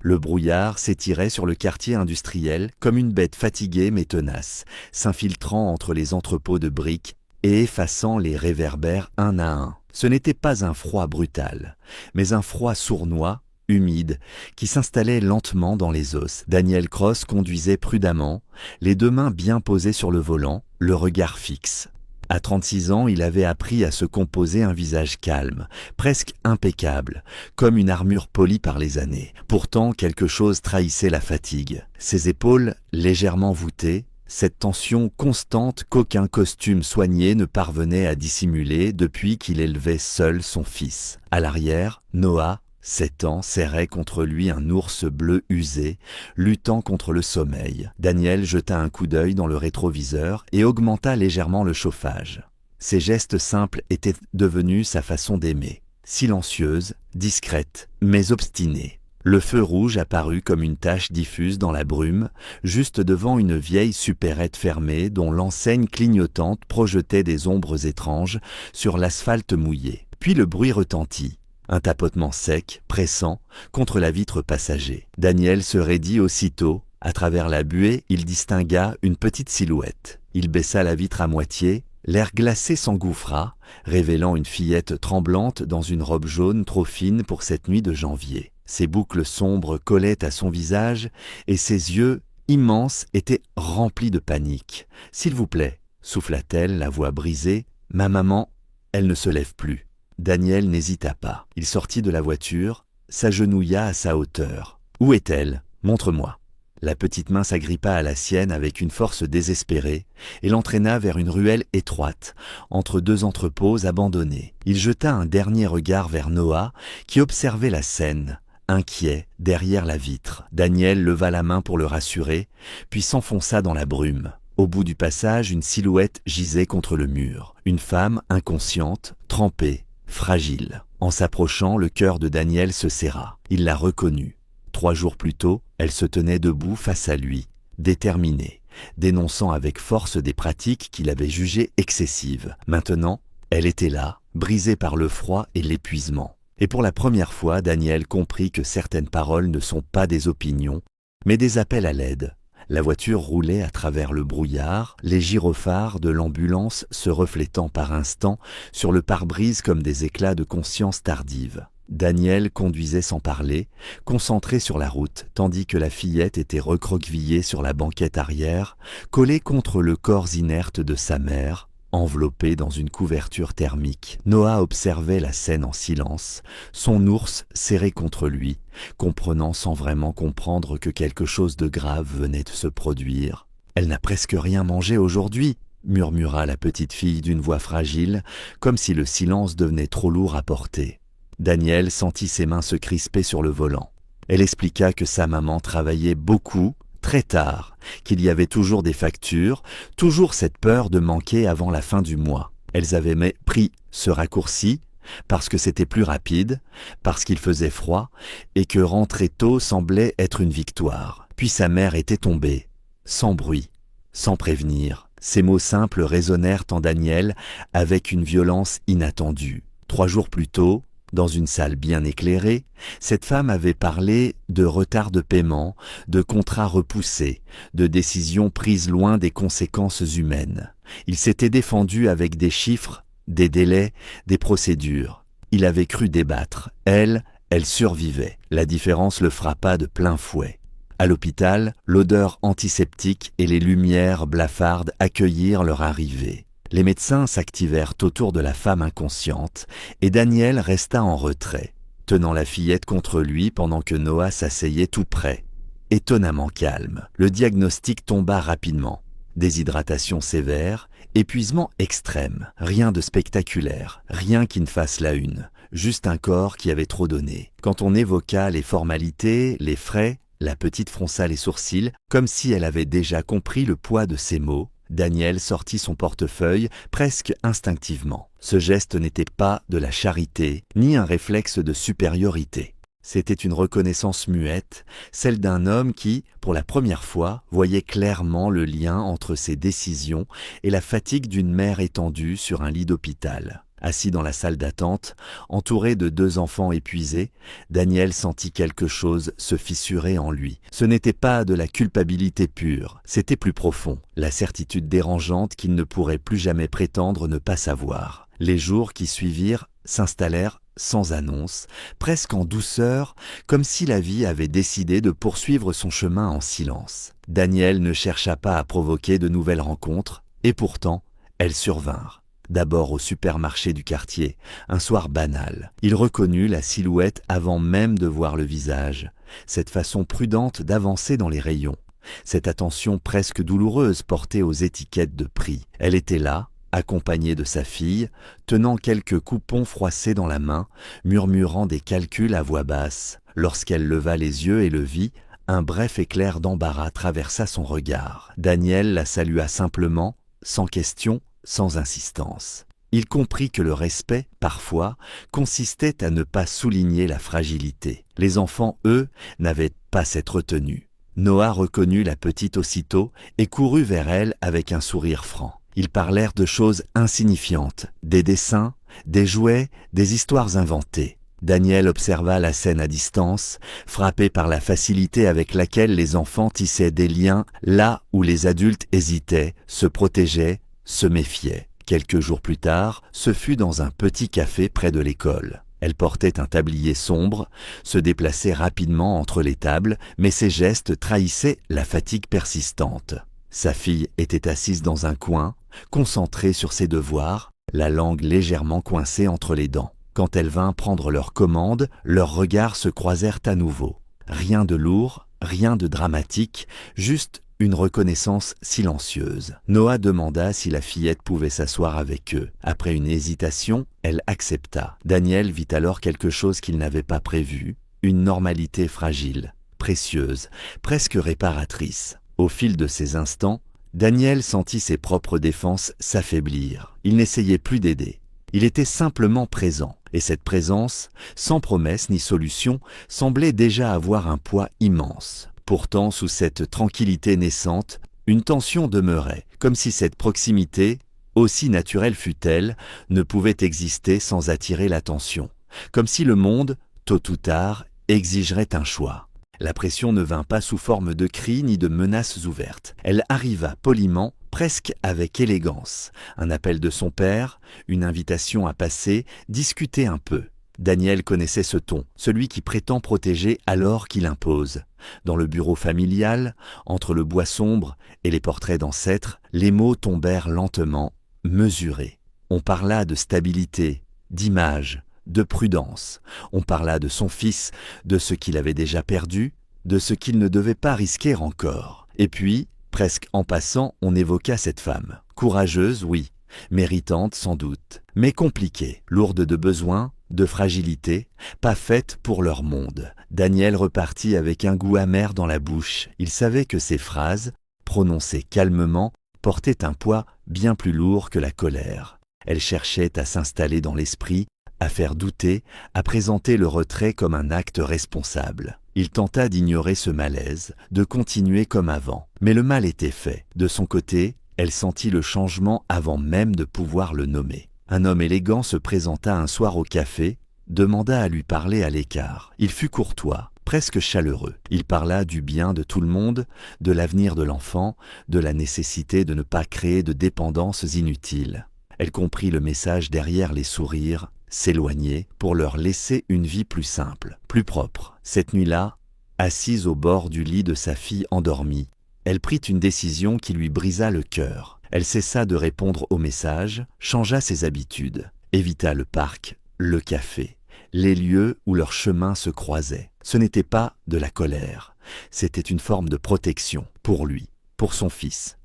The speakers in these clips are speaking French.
Le brouillard s'étirait sur le quartier industriel comme une bête fatiguée mais tenace, s'infiltrant entre les entrepôts de briques et effaçant les réverbères un à un. Ce n'était pas un froid brutal, mais un froid sournois, humide, qui s'installait lentement dans les os. Daniel Cross conduisait prudemment, les deux mains bien posées sur le volant, le regard fixe. À 36 ans, il avait appris à se composer un visage calme, presque impeccable, comme une armure polie par les années. Pourtant, quelque chose trahissait la fatigue. Ses épaules, légèrement voûtées, cette tension constante qu'aucun costume soigné ne parvenait à dissimuler depuis qu'il élevait seul son fils. À l'arrière, Noah, 7 ans, serrait contre lui un ours bleu usé, luttant contre le sommeil. Daniel jeta un coup d'œil dans le rétroviseur et augmenta légèrement le chauffage. Ces gestes simples étaient devenus sa façon d'aimer. Silencieuse, discrète, mais obstinée. Le feu rouge apparut comme une tache diffuse dans la brume, juste devant une vieille supérette fermée dont l'enseigne clignotante projetait des ombres étranges sur l'asphalte mouillé. Puis le bruit retentit. Un tapotement sec, pressant, contre la vitre passager. Daniel se raidit aussitôt. À travers la buée, il distingua une petite silhouette. Il baissa la vitre à moitié. L'air glacé s'engouffra, révélant une fillette tremblante dans une robe jaune trop fine pour cette nuit de janvier. Ses boucles sombres collaient à son visage et ses yeux, immenses, étaient remplis de panique. « S'il vous plaît » souffla-t-elle, la voix brisée. « Ma maman, elle ne se lève plus. » Daniel n'hésita pas. Il sortit de la voiture, s'agenouilla à sa hauteur. « Où est-elle ? Montre-moi. » La petite main s'agrippa à la sienne avec une force désespérée et l'entraîna vers une ruelle étroite, entre deux entrepôts abandonnés. Il jeta un dernier regard vers Noah, qui observait la scène, inquiet, derrière la vitre. Daniel leva la main pour le rassurer, puis s'enfonça dans la brume. Au bout du passage, une silhouette gisait contre le mur. Une femme inconsciente, trempée, fragile. En s'approchant, le cœur de Daniel se serra. Il la reconnut. 3 jours plus tôt, elle se tenait debout face à lui, déterminée, dénonçant avec force des pratiques qu'il avait jugées excessives. Maintenant, elle était là, brisée par le froid et l'épuisement. Et pour la première fois, Daniel comprit que certaines paroles ne sont pas des opinions, mais des appels à l'aide. La voiture roulait à travers le brouillard, les gyrophares de l'ambulance se reflétant par instants sur le pare-brise comme des éclats de conscience tardive. Daniel conduisait sans parler, concentré sur la route, tandis que la fillette était recroquevillée sur la banquette arrière, collée contre le corps inerte de sa mère, enveloppée dans une couverture thermique. Noah observait la scène en silence, son ours serré contre lui, comprenant sans vraiment comprendre que quelque chose de grave venait de se produire. « Elle n'a presque rien mangé aujourd'hui !» murmura la petite fille d'une voix fragile, comme si le silence devenait trop lourd à porter. Daniel sentit ses mains se crisper sur le volant. Elle expliqua que sa maman travaillait beaucoup, très tard, qu'il y avait toujours des factures, toujours cette peur de manquer avant la fin du mois. Elles avaient pris ce raccourci parce que c'était plus rapide, parce qu'il faisait froid et que rentrer tôt semblait être une victoire. Puis sa mère était tombée, sans bruit, sans prévenir. Ces mots simples résonnèrent en Daniel avec une violence inattendue. 3 jours plus tôt, dans une salle bien éclairée, cette femme avait parlé de retard de paiement, de contrats repoussés, de décisions prises loin des conséquences humaines. Il s'était défendu avec des chiffres, des délais, des procédures. Il avait cru débattre. Elle survivait. La différence le frappa de plein fouet. À l'hôpital, l'odeur antiseptique et les lumières blafardes accueillirent leur arrivée. Les médecins s'activèrent autour de la femme inconsciente et Daniel resta en retrait, tenant la fillette contre lui pendant que Noah s'asseyait tout près. Étonnamment calme, le diagnostic tomba rapidement. Déshydratation sévère, épuisement extrême, rien de spectaculaire, rien qui ne fasse la une, juste un corps qui avait trop donné. Quand on évoqua les formalités, les frais, la petite fronça les sourcils, comme si elle avait déjà compris le poids de ces mots. Daniel sortit son portefeuille presque instinctivement. Ce geste n'était pas de la charité, ni un réflexe de supériorité. C'était une reconnaissance muette, celle d'un homme qui, pour la première fois, voyait clairement le lien entre ses décisions et la fatigue d'une mère étendue sur un lit d'hôpital. Assis dans la salle d'attente, entouré de 2 enfants épuisés, Daniel sentit quelque chose se fissurer en lui. Ce n'était pas de la culpabilité pure, c'était plus profond, la certitude dérangeante qu'il ne pourrait plus jamais prétendre ne pas savoir. Les jours qui suivirent s'installèrent sans annonce, presque en douceur, comme si la vie avait décidé de poursuivre son chemin en silence. Daniel ne chercha pas à provoquer de nouvelles rencontres, et pourtant, elles survinrent. D'abord au supermarché du quartier, un soir banal. Il reconnut la silhouette avant même de voir le visage, cette façon prudente d'avancer dans les rayons, cette attention presque douloureuse portée aux étiquettes de prix. Elle était là, accompagnée de sa fille, tenant quelques coupons froissés dans la main, murmurant des calculs à voix basse. Lorsqu'elle leva les yeux et le vit, un bref éclair d'embarras traversa son regard. Daniel la salua simplement, sans question, sans insistance. Il comprit que le respect, parfois, consistait à ne pas souligner la fragilité. Les enfants, eux, n'avaient pas cette retenue. Noah reconnut la petite aussitôt et courut vers elle avec un sourire franc. Ils parlèrent de choses insignifiantes, des dessins, des jouets, des histoires inventées. Daniel observa la scène à distance, frappé par la facilité avec laquelle les enfants tissaient des liens là où les adultes hésitaient, se protégeaient, se méfiaient. Quelques jours plus tard, ce fut dans un petit café près de l'école. Elle portait un tablier sombre, se déplaçait rapidement entre les tables, mais ses gestes trahissaient la fatigue persistante. Sa fille était assise dans un coin, concentrée sur ses devoirs, la langue légèrement coincée entre les dents. Quand elle vint prendre leur commande, leurs regards se croisèrent à nouveau. Rien de lourd, rien de dramatique, juste une reconnaissance silencieuse. Noah demanda si la fillette pouvait s'asseoir avec eux. Après une hésitation, elle accepta. Daniel vit alors quelque chose qu'il n'avait pas prévu, une normalité fragile, précieuse, presque réparatrice. Au fil de ces instants, Daniel sentit ses propres défenses s'affaiblir. Il n'essayait plus d'aider. Il était simplement présent, et cette présence, sans promesse ni solution, semblait déjà avoir un poids immense. Pourtant, sous cette tranquillité naissante, une tension demeurait, comme si cette proximité, aussi naturelle fût-elle, ne pouvait exister sans attirer l'attention, comme si le monde, tôt ou tard, exigerait un choix. La pression ne vint pas sous forme de cris ni de menaces ouvertes. Elle arriva poliment, presque avec élégance. Un appel de son père, une invitation à passer, discuter un peu. Daniel connaissait ce ton, celui qui prétend protéger alors qu'il impose. Dans le bureau familial, entre le bois sombre et les portraits d'ancêtres, les mots tombèrent lentement, mesurés. On parla de stabilité, d'image, de prudence. On parla de son fils, de ce qu'il avait déjà perdu, de ce qu'il ne devait pas risquer encore. Et puis, presque en passant, on évoqua cette femme. Courageuse, oui, méritante sans doute, mais compliquée, lourde de besoins, de fragilité, pas faite pour leur monde. Daniel repartit avec un goût amer dans la bouche. Il savait que ces phrases, prononcées calmement, portaient un poids bien plus lourd que la colère. Elles cherchaient à s'installer dans l'esprit, à faire douter, à présenter le retrait comme un acte responsable. Il tenta d'ignorer ce malaise, de continuer comme avant. Mais le mal était fait. De son côté, elle sentit le changement avant même de pouvoir le nommer. Un homme élégant se présenta un soir au café, demanda à lui parler à l'écart. Il fut courtois, presque chaleureux. Il parla du bien de tout le monde, de l'avenir de l'enfant, de la nécessité de ne pas créer de dépendances inutiles. Elle comprit le message derrière les sourires, s'éloigner pour leur laisser une vie plus simple, plus propre. Cette nuit-là, assise au bord du lit de sa fille endormie, elle prit une décision qui lui brisa le cœur. Elle cessa de répondre aux messages, changea ses habitudes, évita le parc, le café, les lieux où leurs chemins se croisaient. Ce n'était pas de la colère, c'était une forme de protection pour lui, pour son fils,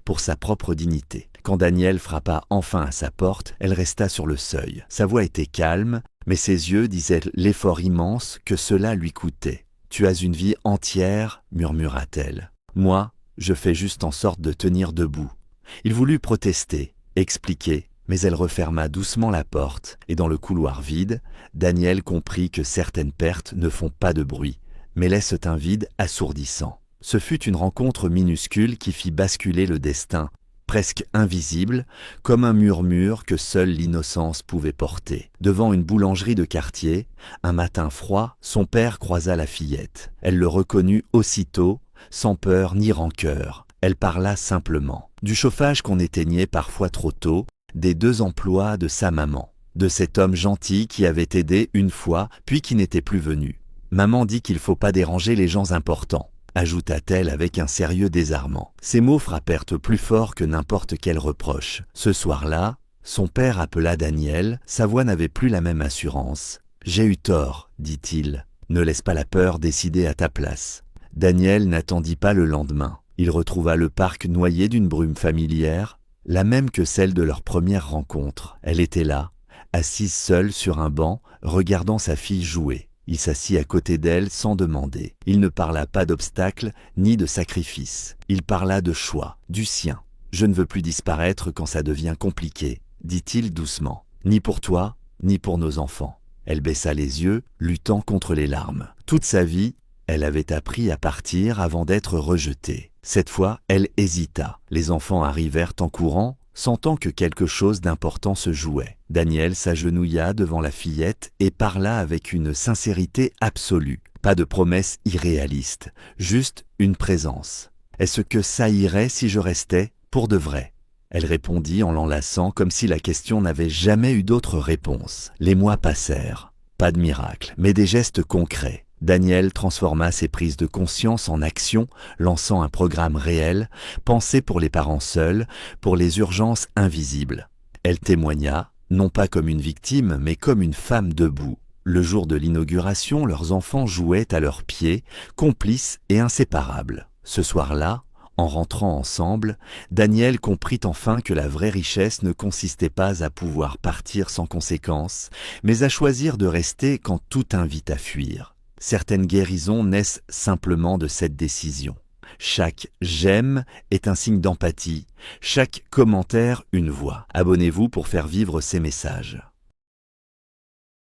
pour sa propre dignité. Quand Daniel frappa enfin à sa porte, elle resta sur le seuil. Sa voix était calme, mais ses yeux disaient l'effort immense que cela lui coûtait. « Tu as une vie entière, murmura-t-elle. Moi, je fais juste en sorte de tenir debout. » Il voulut protester, expliquer, mais elle referma doucement la porte, et dans le couloir vide, Daniel comprit que certaines pertes ne font pas de bruit, mais laissent un vide assourdissant. Ce fut une rencontre minuscule qui fit basculer le destin, presque invisible, comme un murmure que seule l'innocence pouvait porter. Devant une boulangerie de quartier, un matin froid, son père croisa la fillette. Elle le reconnut aussitôt, sans peur ni rancœur. Elle parla simplement. Du chauffage qu'on éteignait parfois trop tôt, des 2 emplois de sa maman, de cet homme gentil qui avait aidé une fois, puis qui n'était plus venu. Maman dit qu'il ne faut pas déranger les gens importants, ajouta-t-elle avec un sérieux désarmant. Ces mots frappèrent plus fort que n'importe quel reproche. Ce soir-là, son père appela Daniel, sa voix n'avait plus la même assurance. « J'ai eu tort, dit-il. Ne laisse pas la peur décider à ta place. » Daniel n'attendit pas le lendemain. Il retrouva le parc noyé d'une brume familière, la même que celle de leur première rencontre. Elle était là, assise seule sur un banc, regardant sa fille jouer. Il s'assit à côté d'elle sans demander. Il ne parla pas d'obstacle ni de sacrifice. Il parla de choix, du sien. « Je ne veux plus disparaître quand ça devient compliqué, » dit-il doucement. « Ni pour toi, ni pour nos enfants. » Elle baissa les yeux, luttant contre les larmes. Toute sa vie, elle avait appris à partir avant d'être rejetée. Cette fois, elle hésita. Les enfants arrivèrent en courant, sentant que quelque chose d'important se jouait. Daniel s'agenouilla devant la fillette et parla avec une sincérité absolue. Pas de promesses irréalistes, juste une présence. « Est-ce que ça irait si je restais, pour de vrai ?» Elle répondit en l'enlaçant comme si la question n'avait jamais eu d'autre réponse. Les mois passèrent. Pas de miracle, mais des gestes concrets. Daniel transforma ses prises de conscience en actions, lançant un programme réel, pensé pour les parents seuls, pour les urgences invisibles. Elle témoigna, non pas comme une victime, mais comme une femme debout. Le jour de l'inauguration, leurs enfants jouaient à leurs pieds, complices et inséparables. Ce soir-là, en rentrant ensemble, Daniel comprit enfin que la vraie richesse ne consistait pas à pouvoir partir sans conséquence, mais à choisir de rester quand tout invite à fuir. Certaines guérisons naissent simplement de cette décision. Chaque « j'aime » est un signe d'empathie, chaque commentaire une voix. Abonnez-vous pour faire vivre ces messages.